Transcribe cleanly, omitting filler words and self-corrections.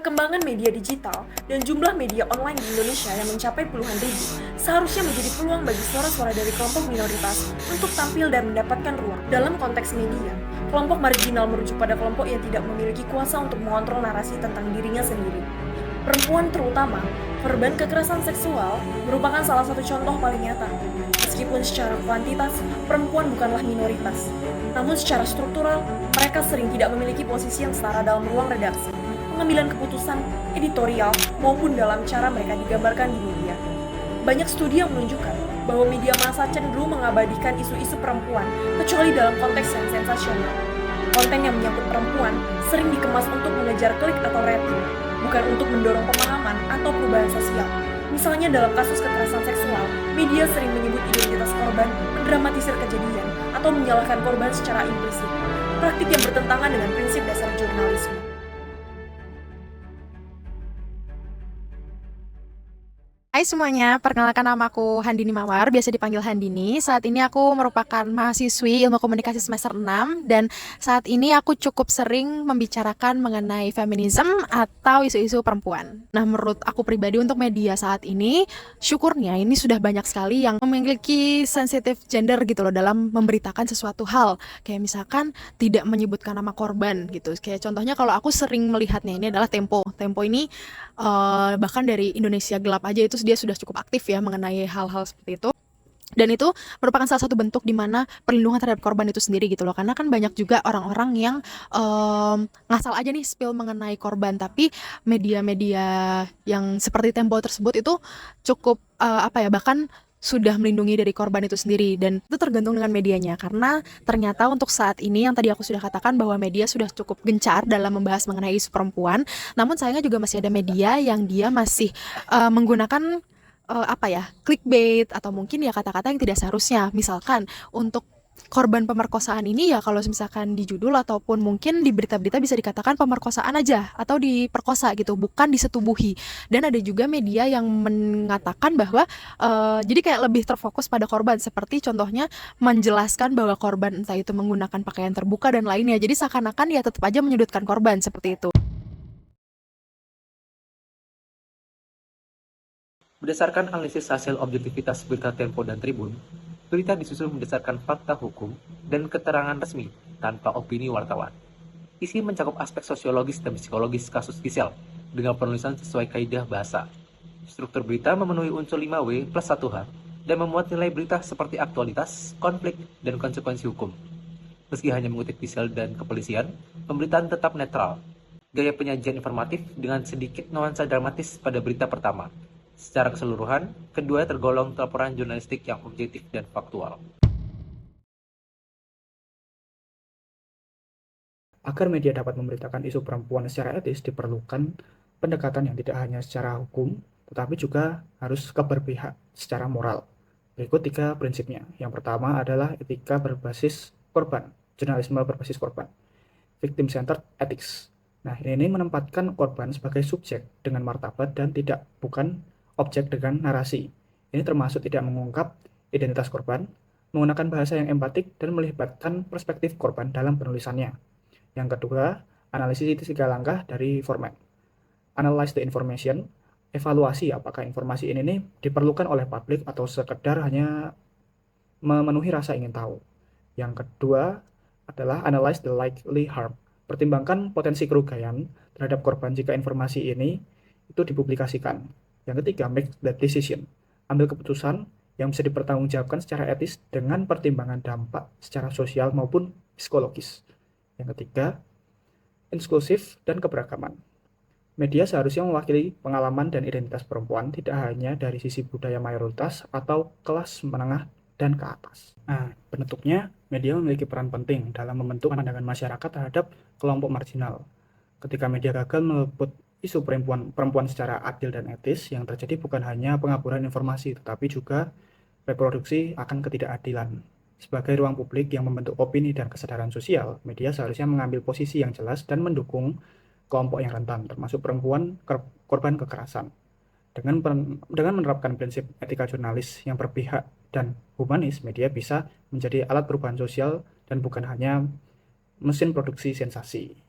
Perkembangan media digital dan jumlah media online di Indonesia yang mencapai puluhan ribu seharusnya menjadi peluang bagi suara-suara dari kelompok minoritas untuk tampil dan mendapatkan ruang. Dalam konteks media, kelompok marginal merujuk pada kelompok yang tidak memiliki kuasa untuk mengontrol narasi tentang dirinya sendiri. Perempuan terutama, korban kekerasan seksual merupakan salah satu contoh paling nyata. Meskipun secara kuantitas, perempuan bukanlah minoritas. Namun secara struktural, mereka sering tidak memiliki posisi yang setara dalam ruang redaksi, pengambilan keputusan, editorial, maupun dalam cara mereka digambarkan di media. Banyak studi yang menunjukkan bahwa media massa cenderung mengabadikan isu-isu perempuan, kecuali dalam konteks yang sensasional. Konten yang menyangkut perempuan sering dikemas untuk mengejar klik atau rating, bukan untuk mendorong pemahaman atau perubahan sosial. Misalnya dalam kasus kekerasan seksual, media sering menyebut identitas korban, mendramatisir kejadian, atau menyalahkan korban secara implisit. Praktik yang bertentangan dengan prinsip dasar jurnalisme. Hai semuanya, perkenalkan nama aku Handini Mawar, biasa dipanggil Handini. Saat ini aku merupakan mahasiswi Ilmu Komunikasi semester 6 dan saat ini aku cukup sering membicarakan mengenai feminisme atau isu-isu perempuan. Nah, menurut aku pribadi untuk media saat ini, syukurnya ini sudah banyak sekali yang memiliki sensitif gender gitu loh dalam memberitakan sesuatu hal. Kayak misalkan tidak menyebutkan nama korban gitu. Kayak contohnya kalau aku sering melihatnya ini adalah Tempo. Tempo ini bahkan dari Indonesia Gelap aja itu dia sudah cukup aktif ya mengenai hal-hal seperti itu. Dan itu merupakan salah satu bentuk di mana perlindungan terhadap korban itu sendiri gitu loh. Karena kan banyak juga orang-orang yang ngasal aja nih spill mengenai korban, tapi media-media yang seperti Tempo tersebut itu cukup bahkan sudah melindungi dari korban itu sendiri, dan itu tergantung dengan medianya. Karena ternyata untuk saat ini yang tadi aku sudah katakan bahwa media sudah cukup gencar dalam membahas mengenai isu perempuan, namun sayangnya juga masih ada media yang dia masih menggunakan clickbait atau mungkin ya kata-kata yang tidak seharusnya. Misalkan untuk korban pemerkosaan ini ya kalau misalkan di judul ataupun mungkin di berita-berita bisa dikatakan pemerkosaan aja atau diperkosa gitu, bukan disetubuhi. Dan ada juga media yang mengatakan bahwa jadi kayak lebih terfokus pada korban, seperti contohnya menjelaskan bahwa korban entah itu menggunakan pakaian terbuka dan lainnya. Jadi seakan-akan ya tetap aja menyudutkan korban seperti itu. Berdasarkan analisis hasil objektivitas berita Tempo dan Tribun, berita disusun berdasarkan fakta hukum dan keterangan resmi tanpa opini wartawan. Isi mencakup aspek sosiologis dan psikologis kasus Gisel dengan penulisan sesuai kaidah bahasa. Struktur berita memenuhi unsur 5W plus 1H dan memuat nilai berita seperti aktualitas, konflik, dan konsekuensi hukum. Meski hanya mengutip Gisel dan kepolisian, pemberitaan tetap netral. Gaya penyajian informatif dengan sedikit nuansa dramatis pada berita pertama. Secara keseluruhan, kedua tergolong laporan jurnalistik yang objektif dan faktual. Agar media dapat memberitakan isu perempuan secara etis, diperlukan pendekatan yang tidak hanya secara hukum, tetapi juga harus keberpihak secara moral. Berikut 3 prinsipnya. Yang pertama adalah etika berbasis korban, jurnalisme berbasis korban, victim-centered ethics. Nah, ini menempatkan korban sebagai subjek dengan martabat dan bukan objek dengan narasi. Ini termasuk tidak mengungkap identitas korban, menggunakan bahasa yang empatik, dan melibatkan perspektif korban dalam penulisannya. Yang kedua, analisis 3 langkah dari format. Analyze the information, evaluasi apakah informasi ini diperlukan oleh publik atau sekedar hanya memenuhi rasa ingin tahu. Yang kedua adalah analyze the likely harm. Pertimbangkan potensi kerugian terhadap korban jika informasi ini itu dipublikasikan. Yang ketiga, make the decision. Ambil keputusan yang bisa dipertanggungjawabkan secara etis dengan pertimbangan dampak secara sosial maupun psikologis. Yang ketiga, inklusif dan keberagaman. Media seharusnya mewakili pengalaman dan identitas perempuan tidak hanya dari sisi budaya mayoritas atau kelas menengah dan ke atas. Nah, penutupnya, media memiliki peran penting dalam membentuk pandangan masyarakat terhadap kelompok marginal. Ketika media gagal meliput isu perempuan secara adil dan etis, yang terjadi bukan hanya pengaburan informasi, tetapi juga reproduksi akan ketidakadilan. Sebagai ruang publik yang membentuk opini dan kesadaran sosial, media seharusnya mengambil posisi yang jelas dan mendukung kelompok yang rentan, termasuk perempuan korban kekerasan. Dengan menerapkan prinsip etika jurnalis yang berpihak dan humanis, media bisa menjadi alat perubahan sosial dan bukan hanya mesin produksi sensasi.